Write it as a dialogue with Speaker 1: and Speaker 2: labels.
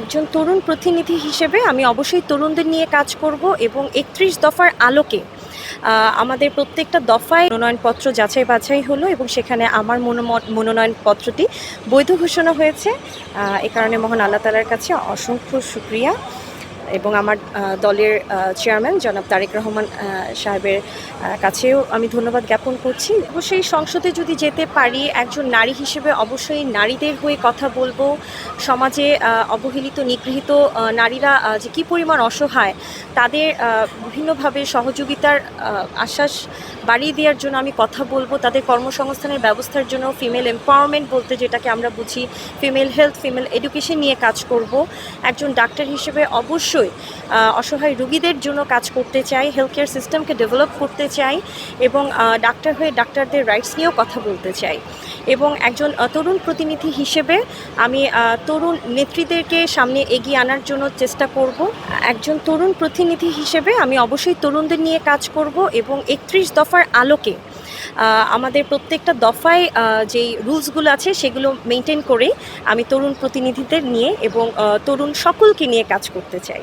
Speaker 1: একজন তরুণ প্রতিনিধি হিসেবে আমি অবশ্যই তরুণদের নিয়ে কাজ করব এবং ৩১ দফার আলোকে আমাদের প্রত্যেকটা দফায় মনোনয়নপত্র যাচাই বাছাই হলো এবং সেখানে আমার মনোনয়নপত্রটি বৈধ ঘোষণা হয়েছে। এ কারণে মহান আল্লাহ তাআলার কাছে অসংখ্য শুকরিয়া এবং আমার দলের চেয়ারম্যান জনাব তারেক রহমান সাহেবের কাছেও আমি ধন্যবাদ জ্ঞাপন করছি। অবশ্যই সংসদে যদি যেতে পারি একজন নারী হিসেবে অবশ্যই নারীদের হয়ে কথা বলবো। সমাজে অবহেলিত নিগৃহীত নারীরা যে কী পরিমাণ অসহায় তাদের বিভিন্নভাবে সহযোগিতার আশ্বাস বাড়িয়ে দেওয়ার জন্য আমি কথা বলবো। তাদের কর্মসংস্থানের ব্যবস্থার জন্য ফিমেল এম্পাওয়ারমেন্ট বলতে যেটাকে আমরা বুঝি ফিমেল হেলথ, ফিমেল এডুকেশন নিয়ে কাজ করব। একজন ডাক্তার হিসেবে অবশ্যই অসহায় রোগীদের জন্য কাজ করতে চাই, হেলথ কেয়ার সিস্টেমকে ডেভেলপ করতে চাই এবং ডাক্তার হয়ে ডাক্তারদের রাইটস নিয়েও কথা বলতে চাই। এবং একজন তরুণ প্রতিনিধি হিসেবে আমি তরুণ নেত্রীদেরকে সামনে এগিয়ে আনার জন্য চেষ্টা করব। একজন তরুণ প্রতিনিধি হিসেবে আমি অবশ্যই তরুণদের নিয়ে কাজ করব এবং ৩১ দফার আলোকে আমাদের প্রত্যেকটা দফায় যেই রুলসগুলো আছে সেগুলো মেনটেন করে আমি তরুণ প্রতিনিধিদের নিয়ে এবং তরুণ সকলকে নিয়ে কাজ করতে চাই।